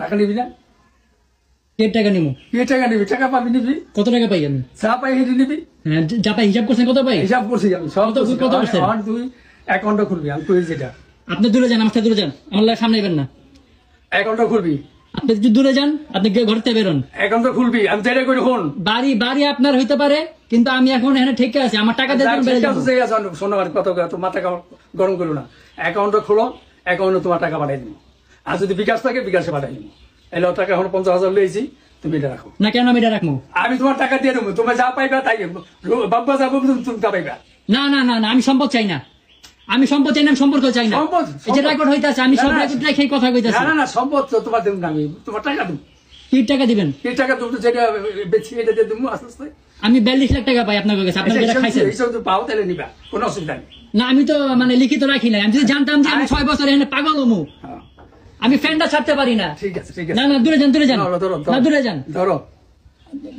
টাকা নিবি না? কে টাকা নিবো? কে টাকা নিবি? টাকা পাবি নিবি। কত টাকা পাই আমি? যা পাই হেঁটে নিবি। হ্যাঁ, যা পাই হিসাব করছেন কত পাই? হিসাব করছি আমি সব। কত করছেন? তুই অ্যাকাউন্টটা খুলবি, আমি কই যেটা। আপনি দূরে যান, আমার থেকে দূরে যান, আমার লাগে সামনে আইবেন না। অ্যাকাউন্টটা খুলবি। আপনি যদি দূরে যান, আপনি ঘর থেকে বেরোন। অ্যাকাউন্টটা খুলবি, আমি যেটা করি হন। বাড়ি আপনার হইতে পারে, কিন্তু আমি এখন এখানে ঠিক আছে, আমার টাকা দিয়ে বেড়ে যাবো। শোনো আর কত তোমার টাকা গরম করো না। অ্যাকাউন্টটা খোলো, অ্যাকাউন্টে তোমার টাকা পাঠাই দিব। আর যদি বিকাশ থাকে বিকাশে পাঠাই দিব। এলো টাকা এখন 50,000 লইছি, তুমি এটা রাখো। না কেন আমি এটা রাখবো? আমি তোমার টাকা দিয়ে দেবো, তুমি যা পাইবা তাই বাবা যাবো, তুমি তা পাইবা। না না না না, আমি সম্পদ চাই না, আমি সম্পদ চাই না, আমি সম্পর্ক চাই না। এই যে রেকর্ড হইতাছে, আমি সব রেকর্ড রেখে কথা কইতাছি। না না, সম্পদ তো তোমার দেব না, আমি তোমার টাকা দেব। কি টাকা দিবেন? কি টাকা তুমি যেটা বেশি এটা দিয়ে দেবো আস্তে আস্তে। আমি 42 লাখ টাকা পাই আপনার কাছে, আপনি যেটা খাইছেন। এইসব তো পাও তাহলে নিবা, কোনো অসুবিধা নেই। না আমি তো মানে লিখিত রাখি না, আমি যদি জানতাম যে আমি 6 বছর এখানে পাগল হমু, আমি ফ্যানটা ছাড়তে পারি না। ঠিক আছে ঠিক আছে। না না, দূরে যান দূরে যান, না দূরে যান, ধরো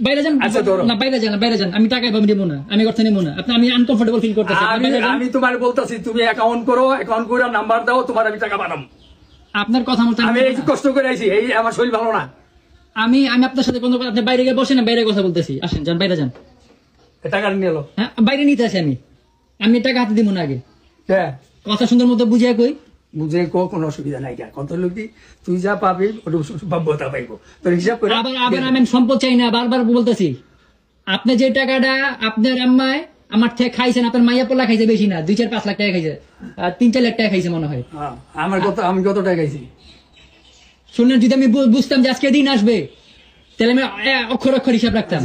বাইরে যান। আচ্ছা ধরো না, বাইরে যান বাইরে যান, আমি টাকা পাবো নেবো না, আমি অর্থ নেবো না। আমি আনকমফোর্টেবল ফিল করতেছি। আমি তোমার বলতাছি তুমি অ্যাকাউন্ট করো, অ্যাকাউন্ট করে নাম্বার দাও, তোমার আমি টাকা পাঠাবো। আপনার কথা মতো আমি এই কষ্ট করে আইছি, এই আমার শরীর ভালো না। আমি আপনার সাথে কোনো আপনি বাইরে গিয়ে বসেন, বাইরে কথা বলতেছি, আসেন যান বাইরে যান। টাকা নিয়ে এলো। হ্যাঁ বাইরে নিতে আসি আমি টাকা হাতে দিব না। আগে হ্যাঁ কথা সুন্দর মতো বুঝিয়ে কই। বুঝে কোনো অসুবিধা নাই। কত লোক তুই যা পাবি বাব্যতা পাইবো, তোর হিসাব করে। আবার আমি সম্পদ চাই না, বারবার বলতেছি। আপনি যে টাকাটা আপনার আম্মায় আমার থেকে খাইছেন, আপনার মাইয়া পোলা খাইছে বেশি না, 2-4-5 লাখ টাকা খাইছে, 3-4 লাখ টাকা খাইছে মনে হয়। আমি কত টাকা খাইছি শুনলেন? যদি আমি বুঝতাম যে আজকে দিন আসবে, তাহলে আমি অক্ষর অক্ষর হিসাব রাখতাম।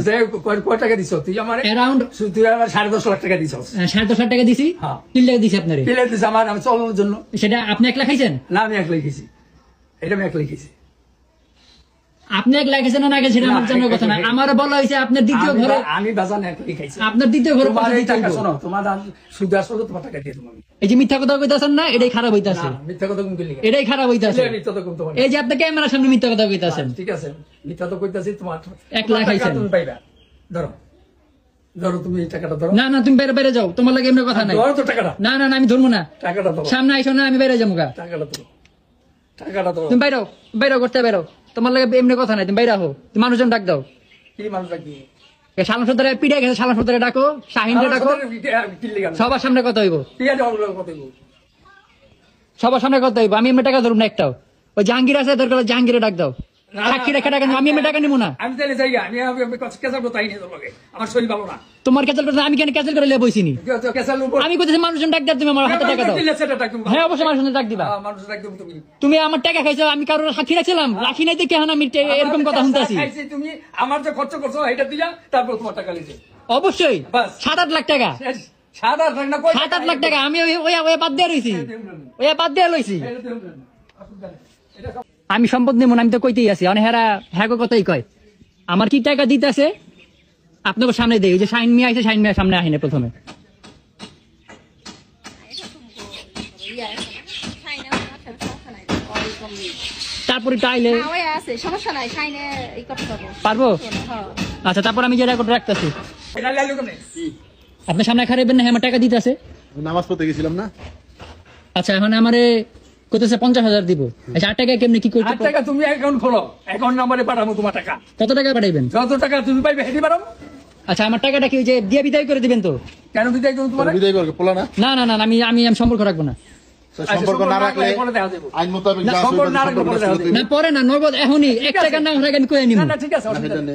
কয় টাকা দিছ তুই? আমার অ্যারাউন্ড তুই আমার 10.5 লাখ টাকা দিছ। 10.5 লাখ টাকা দিছি। 3 লাখ দিছি আপনার। আমার আমি চলানোর জন্য। সেটা আপনি 1 লাখ খাইছেন? না আমি 1 লাখ খেয়েছি, এটা আমি 1 লাখ খেয়েছি। আপনি 1 লাখ খাইছেন না খাইছেন সেটা আমার জানার কথা না। আমার বলা হয়েছে আপনার দ্বিতীয় ঘরে, আমি বাজান 1 লাখ খাইছি। আপনার দ্বিতীয় ঘরে টাকা শোনো, তোমার সুদ আসলে তোমার টাকা দিয়ে দেবো। এই যে মিথ্যা কথা কইতাছেন না, এটাই খারাপ হইতাছে। মিথ্যা কথা কোন কইলি? এটাই খারাপ হইতাছে। এই যে আপনি ক্যামেরার সামনে মিথ্যা কথা কইতাছেন। ঠিক আছে, মিথ্যা তো কইতাছি। তোমার 1 লাখ খাইছেন, তুমি পাইবা। ধরো ধরো, তুমি এই টাকাটা ধরো। না না, তুমি বাইরে বাইরে যাও, তোমার লাগে এমনি কথা নাই। ধরো তো টাকাটা। না না না, আমি ধরবো না। টাকাটা ধরো, সামনে আইসো না, আমি বাইরে যাবো। টাকাটা ধরো, টাকাটা ধরো। তুমি বাইরেও বাইরেও করতে বাইরেও, তোমার লাগে এমনি কথা নাই। তুমি বাইরে হো, তুমি মানুষজন ডাক দাও। কি মানুষ ডাকি? শালাম সর্দারে পিড়ে গেছে, শালাম সর্দারে ডাকো, শাহিনরে ডাকো, সবার সামনে কথা হইব, সবার সামনে কথা হইব। আমি এমনি টাকা ধরব না একটাও। ওই জাহাঙ্গীর আছে, দরকার জাহাঙ্গীরে ডাক দাও। সাক্ষী রেখে টাকা, আমি এমনি টাকা নিবো না। আমি তাহলে যাই, আমি কেসাল করতে আইনি, আমার শরীর ভালো না। তোমার ক্যান্সেল করতে আমি কেন ক্যান্সেল করে লিয়ে বইছিনি? আমি কইতেছি মানুষজন ডাক দাও, তুমি আমার হাতে টাকা দাও। হ্যাঁ অবশ্যই মানুষজন ডাক দিবা। তুমি আমার টাকা খাইছো, আমি কারোর সাক্ষী রাখছিলাম? রাখি নাই দেখে এখন আমি এরকম কথা শুনতেছি। তুমি আমার যে খরচ করছো এটা দিয়া তারপর তোমার টাকা লিখে। অবশ্যই 7-8 লাখ টাকা। 7-8 লাখ টাকা আমি ওই বাদ দিয়ে রইছি, ওই বাদ দিয়ে লইছি। আমি সম্পদ নেব না, আমি তো কইতেই আছি। অনেক হ্যাঁ কথাই কয়। আমার কি টাকা দিতেছে আপনাকে সামনে দেই। ওই যে শাইন মিয়া আছে, শাইন মিয়া সামনে আহিনে প্রথমে। তারপরে টাইলে পারবো। আচ্ছা তারপর আমি যে রেকর্ড রাখতেছি, আপনার সামনে খারাপবেন না? আমার টাকা দিতেছে, নামাজ পড়তে গেছিলাম না। আচ্ছা এখন আমারে কইতেছে 50,000 দিব। আচ্ছা 8 টাকা কেমনে কি করতে? 8 টাকা তুমি অ্যাকাউন্ট খোলো, অ্যাকাউন্ট নম্বরে পাঠাবো তোমার টাকা। কত টাকা পাঠাইবেন? যত টাকা তুমি পাইবে হেডি পাঠাবো। আচ্ছা আমার টাকাটা কি যে দিয়ে বিদায় করে দিবেন তো? কেন বিদায় করব তোমার? বিদায় করবে পোলা না? না না না, আমি সম্পর্ক রাখবো না। সম্পর্ক না রাখলে আইন মোতাবেক যা সম্পর্ক না রাখলে না পরে না, নগদ এখনই 1 টাকা না হলে আমি কই নিব। না ঠিক আছে,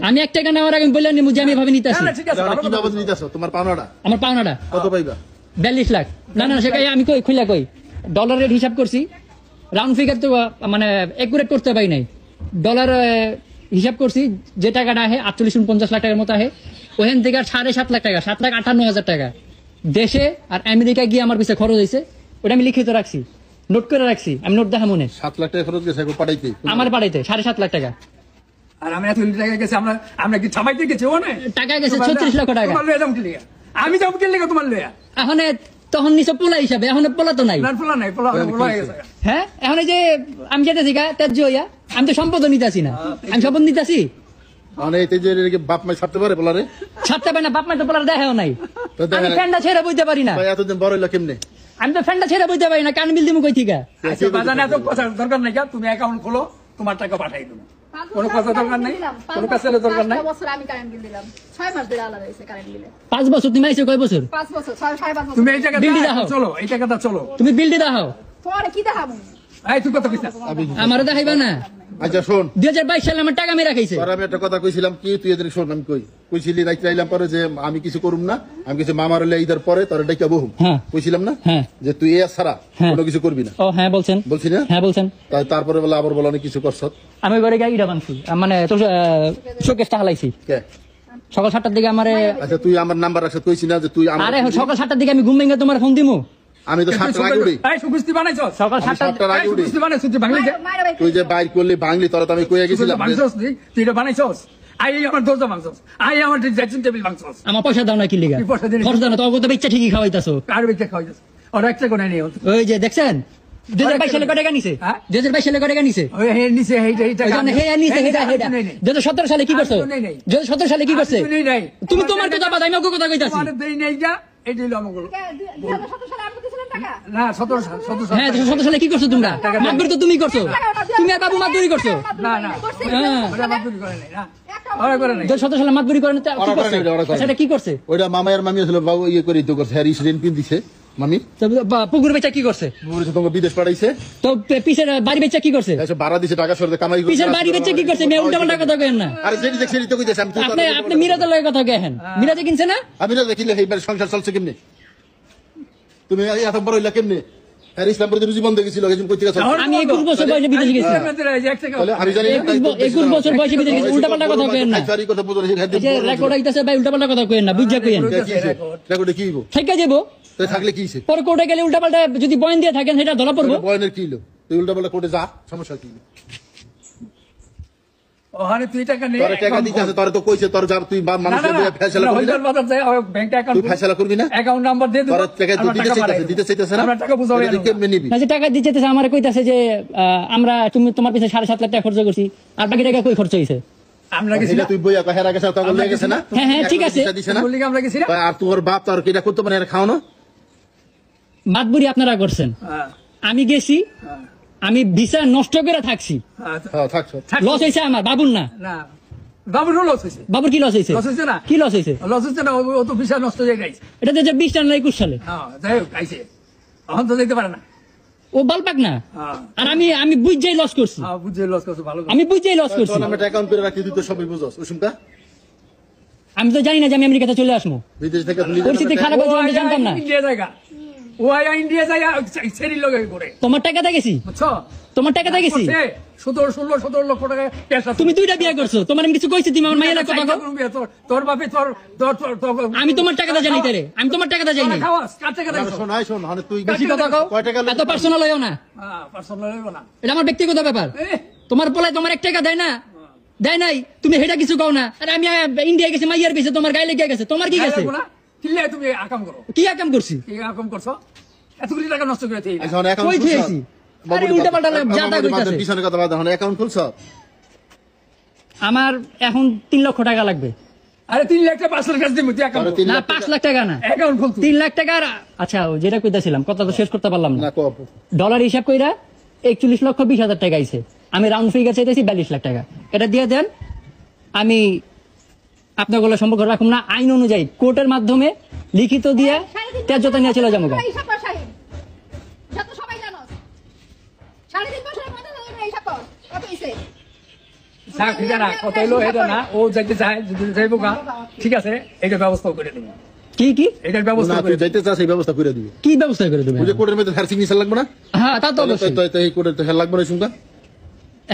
আমি 1 টাকা না হলে আমি বললাম নিব যে আমি ভাবে নিতেছি। না ঠিক আছে, কি বাবদ নিতেছো? তোমার পাওনাটা? আমার পাওনাটা কত পাইবা? 42 লাখ। না না সেটাই আমি কই খুইলা কই ডলার রেট হিসাব করছি, রাউন্ড ফিগার তো মানে একুরেট করতে পারি নাই। ডলার হিসাব করছি, যে টাকাটা আহে 48-49 লাখ টাকার মতো আহে। ওখান থেকে 7.5 লাখ টাকা, 7,58,000 টাকা দেশে আর আমেরিকা গিয়ে আমার পিছিয়ে খরচ হয়েছে। ওটা আমি লিখিত রাখছি, নোট করে রাখছি। আমি নোট দেখা মনে 7 লাখ টাকা খরচ গেছে পাঠাইতে, আমার পাঠাইতে 7.5 লাখ টাকা। আর আমি এত টাকা গেছে, আমরা কি ছামাইতে গেছি? ও না টাকা গেছে 36 লক্ষ টাকা। তোমার লয়ে যাম কি লিগা? আমি যাম কি লিগা তোমার লয়া? এখন তখন নিছো পোলা হিসাবে, এখন পোলা তো নাই। না পোলা নাই, পোলা হয়ে গেছে। হ্যাঁ এখন এই যে আমি যেতেছি গা তেজ হইয়া, আমি তো সম্পদ নিতেছি না, আমি সম্পদ নিতেছি। মানে এই যে বাপ মাই ছাড়তে পারে পোলারে? ছাড়তে পারে না, বাপ মাই তো পোলার দেখাও নাই। আমি ফ্যানটা ছেড়ে বইতে পারি না। ভাই এতদিন বড় হইলো কেমনে? আমি তো ফ্যানটা ছেড়ে বইতে পারি না, কান বিল দিমু কই থিকা? আচ্ছা বাজানে এত কথা দরকার নাই। তুমি অ্যাকাউন্ট খোলো, তোমার টাকা পাঠাই দেবো। কোনো কথা দরকার নাই, কোনো কাছে দরকার নাই। 5 বছর আমি কারেন্ট বিল দিলাম, 6 মাস ধরে আলাদা হয়েছে কারেন্ট বিলে। 5 বছর তুমি আইছো কয় বছর? 5 বছর, 5.5 বছর। তুমি এই জায়গাটা বিল দাও। চলো, এই জায়গাটা চলো। তুমি বিল দিয়ে দাও। পরে কি দেখাবো? এই তুই কথা কইছ আমারও দেখাইবা না। আচ্ছা শোন, 2022 সালে আমার টাকা মেরা খাইছে। তোর আমি একটা কথা কইছিলাম কি, তুই এদের শোন, আমি কইছিলি রাইতে আইলাম পরে যে আমি কিছু করুম না, আমি কিছু মামার হলে ঈদের পরে তোর ডাইকা বহুম, হ্যাঁ। কইছিলাম না হ্যাঁ। যে তুই এ ছাড়া হ্যাঁ। কোনো কিছু করবি না, ও হ্যাঁ বলছেন। বলছি না? হ্যাঁ বলছেন। তারপরে বলে আবার বলে অনেক কিছু করছ। আমি ঘরে গিয়ে ইটা বানছি, মানে তো শোকেসটা হালাইছি কে? সকাল 7টার দিকে। আমারে আচ্ছা তুই আমার নাম্বার রাখছ, কইছি না যে তুই আমার, আরে সকাল 7টার দিকে আমি ঘুম ভেঙে তোমার ফোন দিমু। আমি তো 7টার আগে উঠি, এই সুকুস্তি বানাইছস? সকাল আমি 7টা 7টার আগে উঠি। সুকুস্তি বানাইছস তুই বাংলাদেশে? মায়ের ভাই তুই যে বাইর করলি ভাঙলি, তোরা তো আমি কইয়া গেছিলাম যে- বানাইছস তুই এটা বানাইছস? আই আমার দরজা ভাঙছস, আই আমার ড্রেসিং টেবিল ভাঙছস। আমার পয়সা দাও না কি লিগা? কি পয়সা দিলি? খরচ দাও না, তো কত ইচ্ছা ঠিকই খাওয়াইতাছো। কার বেচে খাওয়াইছস? আর একটা কোণে নেই। ওই যে দেখছেন 2022 সালে কয় টাকা নিছে? হ্যাঁ? 2022 সালে কয় টাকা নিছে? ওই হে নিচে হেইটা হেইটা ওই জন্য হে নিছে হেডা হেডা। 2017 সালে কি করছো? 2017 সালে কি করছে? তুমি তোমার কথা বাদ, আমি ওকে কথা কইতাছি। তোমার দেই নাই যা, এই দিল আমাকে। 2017 সালে আপনি দিয়েছিলেন টাকা? না 17 সাল, 17 সাল। হ্যাঁ 2017 সালে কি করছো তোমরা? মাতবরি তো তুমি করছো। তুমি আর বাবু মাতবরি করছো। না না হ্যাঁ ওটা মাতুরি করে নাই না, ওরা করে নাই। 2017 সালে মাতবরি করেন তো কি ওরা করে করছে? নাই, ওরা করে নাই। সেটা কি করছে? ওইটা মামার মামি আসলে বাবু ইয়ে করে তো করছে, হ্যারিস রেন পিন দিছে মামি, তো পুকুর বেচা কি করছে? বলেছে তোমাকে বিদেশ পাঠাইছে, তো পিছের বাড়ি বেচা কি করছে? এসে ভাড়া দিছে, টাকা সরতে কামাই করছে। পিছের বাড়ি বেচা কি করছে? মেয়ে উল্টা পাল্টা কথা কেন না? আরে যেটি দেখছি সেটি তো কইতেছি আমি, তুই তো- আপনি মিরাজের লগে কথা কেন? মিরাজে কিনছে না? আমি না দেখিলে এইবার সংসার চলছে কেমনে? তুমি এত বড় হইলা কেমনে? আর ইসলাম পরে রুজি বন্ধ গেছিল, এজন্য কইতে গেছ। আমি 21 বছর বয়সে বিদেশে গেছি। তাহলে আমি জানি না, 21 বছর বয়সে বিদেশে গেছি, উল্টা পাল্টা কথা কেন না? খাইছারি কথা বুঝো না, এই যে রেকর্ড হইতাছে ভাই, উল্টা পাল্টা কথা কেন না? বুঝা কইেন। রেকর্ডে কি হইব? থেকে যাবো। তুই থাকলে কি হইছে? পরে কোর্টে গেলে উল্টা পাল্টা যদি বয়ান দিয়ে থাকেন সেটা ধরা পড়বো। বয়নের কি হইলো? তুই উল্টা বলে কোর্টে যা, সমস্যা কি? ওখানে তুই টাকা নে। তোর টাকা দিতে আছে, তোর তো কইছে তোর যা, তুই মানুষের বলে ফয়সালা করবি না? বাজার যায় ওই ব্যাংক তুই অ্যাকাউন্ট, ফয়সালা করবি না? অ্যাকাউন্ট নাম্বার দিয়ে দিবো। তোর টাকা তুই দিতে চাইতেছে না? আমরা টাকা বুঝাবো এটা তুই কেমনে নিবি? না যে টাকা দিতে আমার কইতাছে যে তোমার পিছনে 7.5 লাখ টাকা খরচ করছি, আর বাকি টাকা কই খরচ হইছে? আমরা গেছি এটা না, তুই বইয়া হেরা গেছে, তখন লেগে গেছে না? হ্যাঁ, হ্যাঁ, ঠিক আছে। দিছে না? বললি কি আমরা গেছি না? আর তোর বাপ তোর কিটা করতে পারে, এর খাওয়ানো? মাতবুরি আপনারা করছেন, হ্যাঁ, আমি গেছি, হ্যাঁ, আমি ভিসা নষ্ট করে থাকছি। হ্যাঁ, হ্যাঁ থাকছো। লস হয়েছে আমার, বাবুর না। না বাবুরও লস হয়েছে। বাবুর কি লস হয়েছে? লস হয়েছে না? কি লস হয়েছে? লস হচ্ছে না, ও তো ভিসা নষ্ট হয়ে গেছে। এটা 2020 না 21 সালে। হ্যাঁ যাই হোক আইছে, এখন তো যেতে পারে না। ও বালপাক না। হ্যাঁ, আর আমি বুঝাই লস করছি, হ্যাঁ, বুঝে লস করছো, ভালো করছো। আমি বুঝাই লস করছি। তোর নামে একটা অ্যাকাউন্ট করে রাখি, তুই তো সবই বুঝছস। ওসুমকা আমি তো জানি না যে আমি আমেরিকাতে চলে আসবো। বিদেশ থেকে তুই নিজের পরিস্থিতি নামে খারাপ হয়েছে আমি জানতাম না। ইন্ডিয়া জায়গা, ও আয়া ইন্ডিয়া জায়গা সেরি লগে করে, তোমার টাকাতে গেছি, বুঝছো? তোমার টাকাতে গেছি। 17 লক্ষ টাকা ক্যাশ আছে। তুমি 2টা বিয়ে করছো, তোমার আমি কিছু কইছি? তুমি আমার মাইয়ের কথা কও। তোর বাপে আমি তোমার টাকাতে জানি তারে, আমি তোমার টাকাতে যাই না। খাওয়াস কার টাকা টাকা। দিছো? শোন, আয় শোন, মানে তুই বেশি কথা কও, কয় টাকা এত পার্সোনাল হইও না। হ্যাঁ, পার্সোনাল হইবো না। এটা আমার ব্যক্তিগত ব্যাপার। এ, তোমার পোলায় তোমার 1 টাকা দেয় না, দেয় নাই, তুমি হেটা কিছু কও না। আরে আমি ইন্ডিয়া গেছি, মাইয়ার বেশি তোমার গায়ে লেগে গেছে, তোমার কি গেছে? খাইবো না? কিল্লে তুমি আকাম করো, কি কাম করছি? কি আকাম করছো? এত কোটি টাকা নষ্ট করে দিই না। এখন অ্যাকাউন্ট কই খেয়েছি? আরে উল্টা পাল্টা জাতা কইতাছে। পিছনে কথা বাদ, এখন অ্যাকাউন্ট খুলছ? আমার এখন 3 লক্ষ টাকা লাগবে। আরে 3 লাখ টাকা 5 লাখ কাছে দিমু, তুই আকাম আরে কর। 3 না লাখ 5 লাখ টাকা না, অ্যাকাউন্ট খুল তুই। 3 লাখ টাকা। আচ্ছা ও যেটা কইতাছিলাম কথা তো শেষ করতে পারলাম না। না কপ। ডলার হিসাব কইরা 41,20,000 টাকা আইছে। আমি রাউন্ড ফিগার চাইতেছি 42 লাখ টাকা। এটা দিয়ে দেন, আমি আপনাগুলো সম্পর্ক রাখুন না। আইন অনুযায়ী কোর্টের মাধ্যমে লিখিত দিয়ে ত্যায্যতা নিয়ে চলে যাবো। হিসাব কর শাহিন, যত সবাই জানো 3.5 বছরের মধ্যে হিসাব কর কত হইছে। থাক, ঠিক আছে না, কথা হইলো এটা না, ও যাইতে চায়, যদি যাইবো গা, ঠিক আছে, এটা ব্যবস্থা করে দেবো। কি কি এটার ব্যবস্থা না করে তুই যাইতে চাস, এই ব্যবস্থা করে দিবি। কি ব্যবস্থা করে দেবে? ওই যে কোর্টের মধ্যে হ্যার সিগনেচার লাগবে না? হ্যাঁ তা তো তাহলে অবশ্যই। তো এই কোর্টের তো হ্যার লাগবে না শুনকা?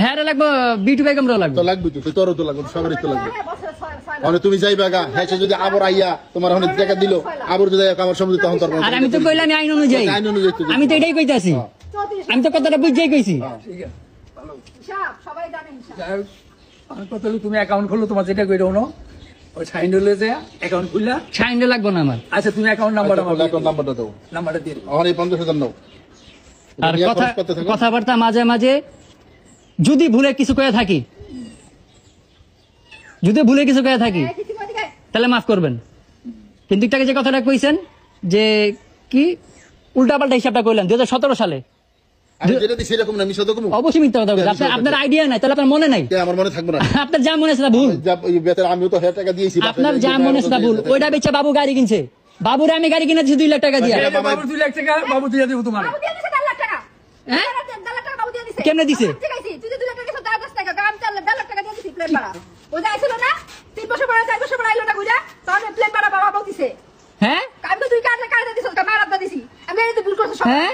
হ্যাঁ রে লাগবে, বিটু বেগমরাও লাগবে। তো লাগবে, তো তোরও তো লাগবে, সবারই তো লাগবে। বছরে 6 মানে তুমি যাইবা গা, হ্যাঁ সে যদি আবার আইয়া তোমার অনেক টাকা দিল, আবার যদি আমার সম্বন্ধে তখন তোর আর আমি তো কইলাম আমি আইন অনুযায়ী, আইন অনুযায়ী তো আমি তো এটাই কইতাছি। 34 আমি তো কথাটা বুঝাই কইছি। ঠিক আছে, ভালো। হিসাব সবাই জানে হিসাব। যাই হোক, আমার কথা হলো তুমি অ্যাকাউন্ট খুললো, তোমার যেটা কইরো না, ওই সাইন হলে যে অ্যাকাউন্ট খুললা। সাইনটা লাগবে না আমার। আচ্ছা তুমি অ্যাকাউন্ট নাম্বারটা আমার অ্যাকাউন্ট নাম্বারটা দাও, নাম্বারটা দিয়ে দিও। ওখানে 50,000 নাও। আর নিয়ে কথা খরচ করতে থাকো। কথাবার্তা মাঝে মাঝে যদি ভুলে কিছু কয়ে থাকি, কিছু করে দিকে তাহলে মাফ করবেন। কিন্তু একটাকে যে কথাটা কইছেন যে কি উল্টাপাল্টা হিসাবটা কইলেন 2017 সালে, আমি যেটা দিই সেরকম না, মিশা তো কমু। অবশ্যই মিথ্যা কথা বলছেন। আপনার আইডিয়া নাই, তাহলে আপনার মনে নাই। কে আমার মনে থাকবে না? আপনার যা মনে আছে তা ভুল। আমিও তো 1000 টাকা দিয়েছি। আপনার যা মনে আছে তা ভুল। ওইটা বেচা বাবু গাড়ি কিনছে। বাবুরে আমি গাড়ি কিনে দিয়েছি 2 লাখ টাকা দিয়ে। বাবু 2 লাখ টাকা বাবু দিয়ে দিব তোমার। বাবু দিয়ে দিছে 1.5 লাখ টাকা। হ্যাঁ? 1.5 লাখ টাকা বাবু দিয়ে দিছে। কেমনে দিছে? ঠিক আছে, তুই যে 2 লাখ টাকা দিছিস, 10 টাকা, আমি 1.5 লাখ টাকা দিয়ে দিছি প্লেন ভাড়া। ও যাইছিল না? 3 বছর পরে 4 বছর পরে আইলো না কইরা, তখন প্লেন ভাড়া বাবা বলতিছে। হ্যাঁ? আমি তো তুই কাটে দিছিস, মারাত দিছি। আমি এই তো ভুল করছিস সব। হ্যাঁ?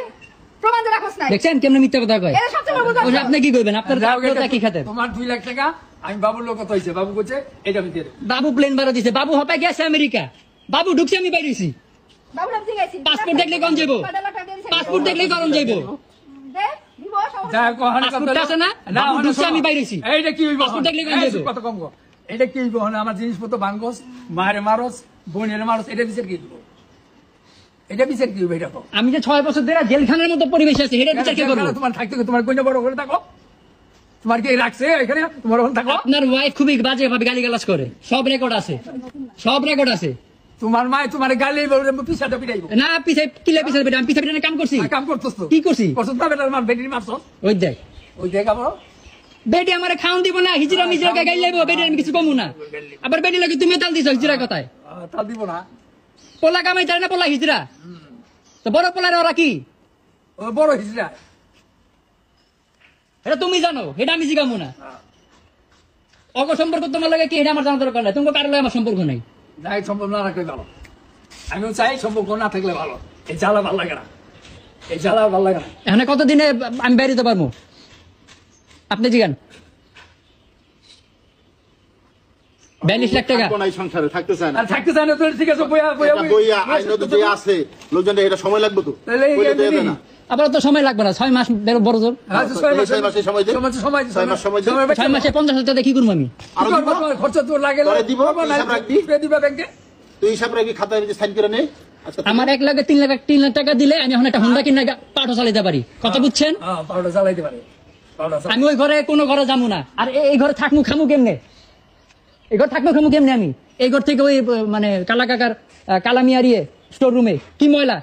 প্রমাণ দিয়ে রাখছ নাই। দেখছেন কেমনে মিথ্যা কথা কয়? এটা সবচেয়ে বড় বুঝা। ওই যে আপনি কি কইবেন? আপনার যাও গে, আপনারটা কি খাতেন? তোমার 2 লাখ টাকা আমি বাবুর লোক কত হইছে, বাবু কইছে এটা আমি দিয়ে দেব। বাবু প্লেন ভাড়া দিছে। বাবু হপা গেছে আমেরিকা। বাবু ঢুকছে আমি বাইরেছি। বাবু নাম ঠিক আছে। পাসপোর্ট দেখলে কোন যাইবো? 1.5 লাখ টাকা দিয়ে দিছে। পাসপোর্ট দেখলে গরম যাইবো। দে, দিব সমস্যা। যা কহনে পাসপোর্ট আছে না? বাবু ঢুকছে আমি বাইরেছি। এইটা কি হইব? পাসপোর্ট দেখলে কোন যাইবো? কত কম গো। এটা কি হইব? আমার জিনিসপত্র ভাঙ্গস, মারে মারস, বোনের মারস, এটা বিচার কি দিব? এটা বিচার কি হইব এটা কও? আমি যে 6 বছর ধরে জেলখানার মতো পরিবেশ আছে, এটা বিচার কি করব? তোমার থাকতে তোমার কইনা বড় করে থাকো। তোমার কি রাখছে এখানে তোমার ওখানে থাকো? আপনার ওয়াইফ খুবই বাজে ভাবে গালিগালাজ করে। সব রেকর্ড আছে। সব রেকর্ড আছে। তোমার মা তোমার গালি পিছাটা পিটাইব। না পিছে কিলে পিছে বেটা, আমি পিছে বেটা কাম করছি। কাম করছস তো? কি করছি? করছস না বেটার মার বেটির মারছস। ওই দেখ। ওই দেখ আবার বেটি আমারে খাওন দিব না, হিজরা মিজরা গাই লাইবো, বেটি আমি কিছু কমু না। আবার বেটি লাগি তুমি তাল দিছো হিজরা কথায়। তা দিব না। পোলা কামাই তার না পোলা হিজরা। তো বড় পোলার ওরা কি? ও বড় হিজড়া। এটা তুমি জানো, এটা আমি জিগামু না। অগ সম্পর্ক তোমার লাগে কি এটা আমার জানা দরকার নাই। তোমার কারো লাগে আমার সম্পর্ক নাই। যাই সম্পর্ক না রাখলে ভালো। আমিও চাই সম্পর্ক না থাকলে ভালো। এই জ্বালা ভালো লাগে না। এই জ্বালা ভালো লাগে না। এখানে কতদিনে আমি বেরিয়ে পারবো? আপনি জিগান। 42 লাখ টাকা। থাকবো না এই সংসারে, থাকতে চায় না। আর থাকতে চাই না তো ঠিক আছে বইয়া বইয়া এটা বইয়া আইন তো যে আছে, লোকজন এটা সময় লাগবে তো। তাহলে এই বইলে দেবে এমনি- না। আবার তো সময় লাগবে না, 6 মাস বড় জোর। হ্যাঁ, তো 6 মাস 6 মাসে সময় দে। 6 মাস সময় 6 মাস সময় দে। 6 মাসে 50,000 টাকা কি করবো আমি? আরো দিব? খরচ তো লাগে তোরে দিব, হিসাব রাখবি? দিবা ব্যাংকে। তুই হিসাব রাখবি, খাতায় সাইন করে নে। আচ্ছা আমার 1 লাখ 3 লাখ টাকা দিলে আমি এখন একটা হোন্ডা কিনে পাঠও চালাতে পারি। কথা বুঝছেন? হ্যাঁ, পাউডার চালাইতে পারে। পাউডার আমি ওই ঘরে কোনো ঘরে যাবো না। আর এই ঘরে থাকমু খামু কেমনে? এই ঘর থাকমু খামু কেমনে আমি? এই ঘর থেকে ওই মানে কালা কাকার কালামিয়ারিয়ে স্টোর রুমে কি ময়লা,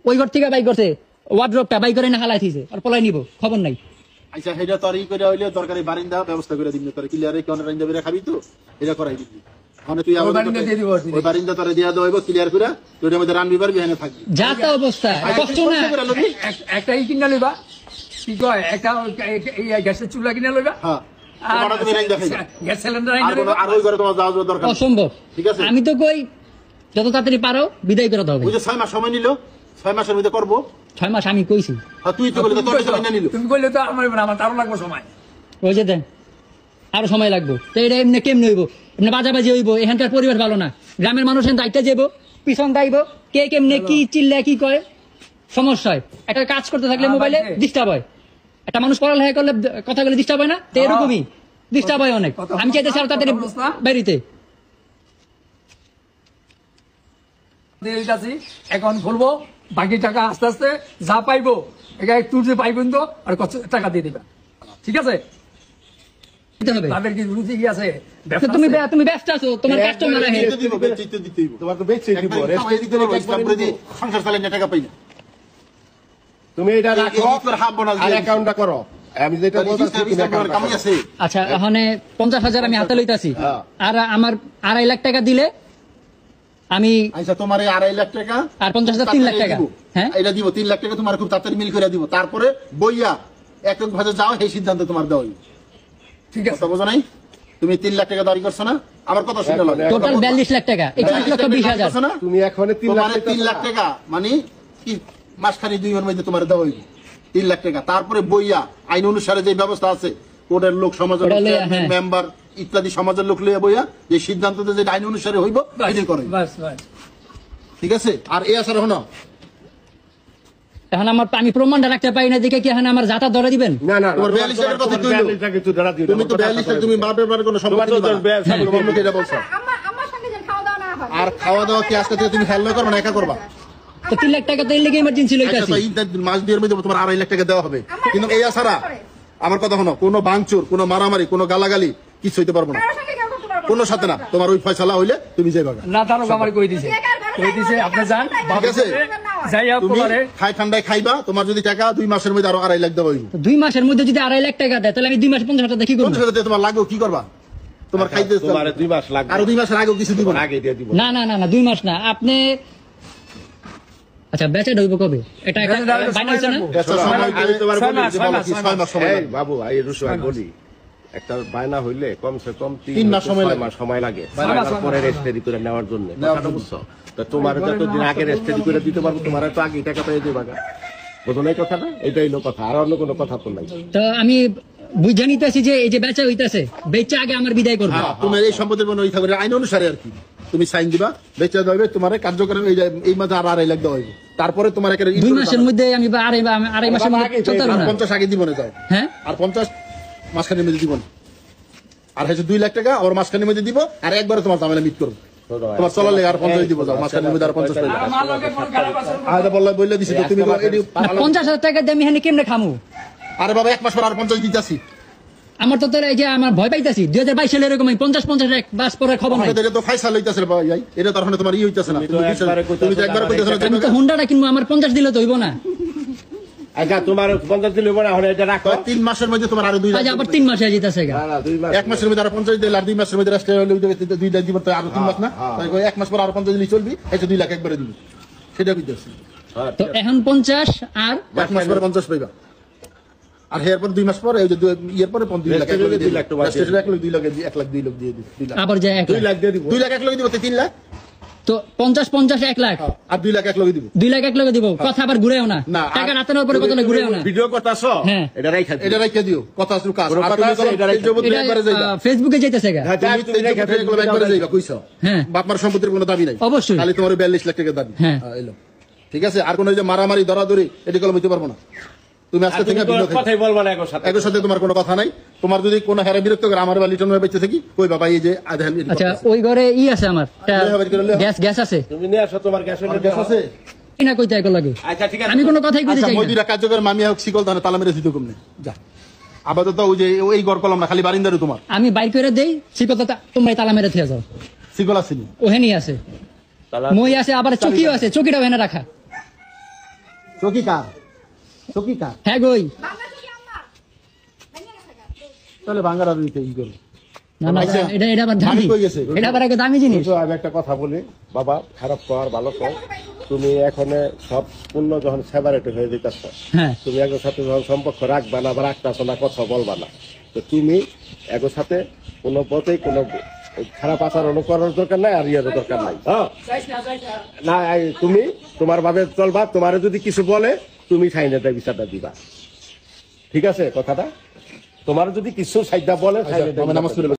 ওই ঘর থেকে বাই করছে ওয়ার্ড্রপটা বাই করে না হালাই থিছে আর পলাই নিব, খবর নাই। আচ্ছা সেটা তোর ই করে হইলে দরকারি বারিন্দা ব্যবস্থা করে দিবি, তোর ক্লিয়ারে কোন রাইন্দা বেরা খাবি তো এটা করাই দিবি। মানে তুই ওই বারিন্দা দিয়ে দিব আর কি। ওই বারিন্দা তোরে দিয়া দেব ক্লিয়ার করে, তোর মধ্যে রানবি পারবি, এখানে থাকবি। যা তা অবস্থা, কষ্ট না। একটা ই কিনা লইবা, কি কয় একটা এই গ্যাসের চুলা কিনা লইবা। হ্যাঁ আর তোমার তুমি রাইন্দা খাইবা। গ্যাস সিলিন্ডার আর কোনো আর ওই ঘরে তোমার যাওয়া যাওয়া দরকার নেই। অসম্ভব। ঠিক আছে? আমি তো কই যত তাড়াতাড়ি পারো বিদায় করে দাও। ওই যে 6 মাস সময় নিল, 6 মাসের মধ্যে করবো। 6 মাস আমি কইছি। আর তুই তো বলি তোর সময় না নিল। তুমি কইলে তো আমার আমার তারও লাগবে সময়। ওই যে দেন আরো সময় লাগবে। তো এটা এমনি কেমনি হইব? এমনি বাজাবাজি হইব? এখানকার পরিবেশ ভালো না। গ্রামের মানুষ দায়িত্বে যাইব, পিছন দাইব, কে কেমনে কি চিল্লা কি কয়, সমস্যা হয়। একটা কাজ করতে থাকলে মোবাইলে ডিস্টার্ব হয়। একটা মানুষ পড়ালেখা করলে কথা বলে ডিস্টার্ব হয় না? তো এরকমই ডিস্টার্ব হয় অনেক। আমি চাইতেছি আরো তাড়াতাড়ি বেরিতে। অ্যাকাউন্ট খুলবো, বাকি টাকা আস্তে আস্তে যা পাইবো এটা একটু যে পাইবেন তো আর কত টাকা দিয়ে দিবা। ঠিক আছে? দিতে হবে। তাদের কি রুচি কি আছে? তো তুমি ব্যস্ত আছো, তোমার কাস্টমার আহে। বেচতে দিব, বেচতে দিতে হইব। তোমাকে বেচে দিব, একবার রেস্ট কামাই দিতে পারবো, ইসলাম করে দিয়ে সংসার চালাই না, টাকা পাই না। তুমি এটা রাখো এই তোর হাফ বোনাস আর দিয়ে অ্যাকাউন্টটা করো। আমি যেটা বলতাছি তুমি ইসলাম account টা কামাই করো। আছে। আচ্ছা এখানে 50,000 আমি হাতে লইতাছি। হ্যাঁ। আর আমার 2.5 লাখ টাকা দিলে আমি আচ্ছা তোমার এই 2.5 লাখ টাকা আর 50,000 3 লাখ টাকা। হ্যাঁ এটা দিব, 3 লাখ টাকা তোমার খুব তাড়াতাড়ি মিল করে দিব। তারপরে বইয়া এক এক ভাজে যাও, এই সিদ্ধান্ত তোমার দেওয়া হইবে। ঠিক আছে? কথা বোঝো নাই? তুমি 3 লাখ টাকা দাবি করছো না? আমার কথা শুনে লাগে। টোটাল 42 লাখ টাকা, 41,20,000। না? তুমি এখন 3 লাখ তোমার 3 লাখ টাকা মানে কি মাসখানি 2 মাসের মধ্যে তোমার দেওয়া হইবে 3 লাখ টাকা। তারপরে বইয়া আইন অনুসারে যে ব্যবস্থা আছে, কোর্টের লোক, সমাজের ওটা লইয়া, হ্যাঁ। মেম্বার ইত্যাদি সমাজের লোক লইয়া বইয়া যে সিদ্ধান্ত যে আইন অনুসারে হইব এটাই করে। বাস বাস। ঠিক আছে? আর এই আসার হনো এখন আমি প্রমাণটা রাখতে পারি না দেখে কি এখন আমার জাতা ধরে দিবেন? না না তোমার 42 টাকার কথা তুই 42 টাকা একটু দাঁড়া দিও। তুমি তো 42 টাকা তুমি বাপের বাড়ির কোনো সম্পত্তি তোমার তো দিবা না। হ্যাঁ, তোমার মুখে এটা বলছো। আমার সঙ্গে যেন খাওয়া দাওয়া না হয়। আর খাওয়া দাওয়া কি আজকে থেকে তুমি হেল্প করবে না, একা করবা? তো 3 লাখ টাকা তো এর লেগে ইমার্জেন্সি আচ্ছা লইতাছি। তো এই মাস দুয়ের মধ্যে তোমার 2.5 লাখ টাকা দেওয়া হবে। কিন্তু এই আসারা আমার কথা হলো, কোনো ভাঙচুর, কোনো মারামারি, কোনো গালাগালি কিছু হইতে পারবো না, কারোর সঙ্গে কেউ করতে পারবো না। কোনো সাথে না। তোমার ওই ফয়সালা হইলে তুমি যাইবা। না তারও আমার কই দিছে, কই দিছে আপনি যান। ঠিক আছে? হয়। যাইয়া তুমি পোলারে খাই ঠান্ডায় খাইবা, তোমার যদি টাকা 2 মাসের মধ্যে আরো 2.5 লাখ দেওয়া হইব। তো 2 মাসের মধ্যে যদি 2.5 লাখ টাকা দেয় তাহলে আমি 2 মাসে 50,000 টাকা কি করবো? 50,000 টাকা তোমার লাগবে, কি করবা? তোমার খাইতে তোমার 2 মাস লাগবে, আরো 2 মাসের আগেও কিছু দিব না। আগে দিয়ে দিব। না না না না 2 মাস না আপনি আচ্ছা বেচা ঢুকবো কবে? এটা একটা বেচা ঢুকবো বাইনা হইছে না? সময় বেচার সময় আমি তোমার 6 বলি মাস, যে 6 বলো মাস, কি, 6 মাস সময় এই লাগবে। বাবু এই রুশু ভাই বলি, একটা বায়না হইলে কমসে কম 3 মাস সময় 6 লাগে। মাস সময় লাগে ছয় মাস, পরে রেজিস্ট্রি করে নেওয়ার জন্য। কথাটা বুঝছো? তো তোমার যতদিন আগে রেজিস্ট্রি করে দিতে পারবো, তোমার তো আগে টাকা পেয়ে দিবা। বুঝো না এই কথাটা? এটাই হলো কথা, আর অন্য কোনো কথা তো নাই। তো আমি বুঝে নিতেছি যে এই যে বেচা হইতাছে, বেচা আগে আমার বিদায় করবো। হ্যাঁ, তোমার এই সম্পত্তির কোনো ওই থাকবে আইন অনুসারে আর কি। তুমি সাইন দিবা, বেচা দেবে, তোমার কার্যক্রম এই মাসে আর 2.5 লাখ দেওয়া হইব। তারপরে তোমার একটা 2 মাসের মধ্যে আমি আড়াই মাসের মধ্যে চলতে পারবো আর না। 50 আগে দিব না যাও। হ্যাঁ আর 50 মাসখানের মধ্যে দিব না। আর হচ্ছে 2 লাখ টাকা ওর মাসখানের মধ্যে দিব, আর একবারে তোমার ঝামেলা মিট করবো। তোমার চলার লেগে আর 50 দিব, যাও মাসখানের মধ্যে আর 50 টাকা। আমার লগে ফোন খারাপ আছে আরে বললে দিছি তো তুমি তো এডি- না 50,000 টাকা দিয়ে আমি এখানে কেমনে খামু? আরে বাবা 1 মাস পর আর 50 দিতাছি। আমার তো তাহলে এই যে আমার ভয় পাইতাছি 2022 সালে এরকম 50 এক বাস পরে খবর নাই। আমাদের এটা তো ফাইসাল হইতাছে ভাই, এটা তার মানে তোমার ই হইতাছে না। তুমি তো একবারে তুমি তো একবার কইতাছ আমি তো না। হুন্ডাটা কিনবো, আমার 50 দিলে তো হইব না। আচ্ছা তোমার 50 দিলে বড় এখন এটা রাখো। 3 মাসের মধ্যে তোমার আরো 2 লাখ। আজ আবার 3 মাসে যেতেছে গা। না না 2 মাস 1 মাসের মধ্যে আরো 50 দিলে আর 2 মাসের মধ্যে রাষ্ট্র হলে 2 লাখ দিব, তো আরো 3 মাস না। তাই 1 মাস পর আরো 50 দিলে চলবি, এই যে 2 লাখ একবারে দিবি। সেটা কইতাছি। তো এখন 50 আর 1 মাস পরে 50 পাইবা। আর এরপর 2 মাস পর এই যে ইয়ের পরে 2 লাখ, 1 লাখ 2 লাখ টাকা রাষ্ট্রের 1 লাখ 2 লাখ 1 লাখ 2 লাখ দিয়ে দিবি। 2 লাখ আবার যে 1 2 লাখ। লাখ দিয়ে দিব। 2 লাখ 1 লাখ দিব, 3 লাখ। তো 50 1 লাখ, আর 2 লাখ 1 লাখ দিব। 2 লাখ 1 লাখ দিব। কথা আবার ঘুরেও না, না, টাকা রাতানোর পরে কথা ঘুরেও না। ভিডিও করতাছো? হ্যাঁ। এটা রাইখা দিও। এটা রাইখা দিও, কথা আসল কাজ। কোনো আর কথা তুমি আছে, করো, এটা রাইখা এই জগৎ এটা একবারে যাইবা। ফেসবুকে যাইতেছে গা। হ্যাঁ, তুমি তুমি রাইখা এই জগৎ একবারে যাইবা, কইছো? হ্যাঁ বাপ মার সম্পত্তির কোনো দাবি নাই। অবশ্যই। খালি তোমার 42 লাখ টাকা দাবি। হ্যাঁ। এলো। ঠিক আছে, আর কোনো যে মারামারি ধরাধরি এটা কলম হইতে পারবো না। তুমি আজকে থেকে তুমি বিরত কথাই বলবা না একর সাথে। এর সাথে তোমার কোনো কথা নাই। তোমার যদি কোনো হারে বিরক্ত করে আমার বা লিটন ভাই বেঁচে থাকি, কই বাবা এই যে আধান আচ্ছা ওই ঘরে ই আছে আমার গ্যাস আছে তুমি নিয়ে আসো তোমার গ্যাস হইলে গ্যাস আছে। কি না কইতে একো লাগে। আচ্ছা ঠিক আছে। আমি কোনো কথাই কইতে আচ্ছা চাই মই না। দুইটা কার্যকর মামি হোক শিকল দানে তালা মেরে দিত কমনে যা। আপাতত ওই যে এই গড় কলম না, খালি বারিন্দারু তোমার আমি বাইর করে দেই শিকতা তোমরা তালা মেরে থিয়া যাও। শিকল আসেনি। ওহেনি আছে, মই আছে, আবার চকিও আছে, চকিটাও এনে রাখা। চকি কার? চকি কার? হ্যাঁ গই। বাংলা কি আমার? ভেঙে গেছে গা। তাহলে বাঙ্গারা দিতে ই করো। না না আচ্ছা, এটা আবার দামি, আমি কই গেছে? এটা আবার একটা দামি জিনিস। তো আমি একটা কথা বলি বাবা, খারাপ কর ভালো কর, তুমি এখন সব পূর্ণ যখন সেপারেট হয়ে যেতেছ, হ্যাঁ তুমি একর সাথে যখন সম্পর্ক রাখবা না বা রাখতেছো না, কথা বলবা না, তো তুমি একর সাথে কোনো পথেই কোনো খারাপ আচরণ করার দরকার নাই, আর ইয়ার দরকার নাই। হ্যাঁ না, তুমি তোমার ভাবে চলবা। তোমার যদি কিছু বলে তুমি সাইনেটা বিচারটা দিবা, ঠিক আছে কথাটা? তোমার যদি কিছু সাইডটা বলে আমি নামাজ পড়ে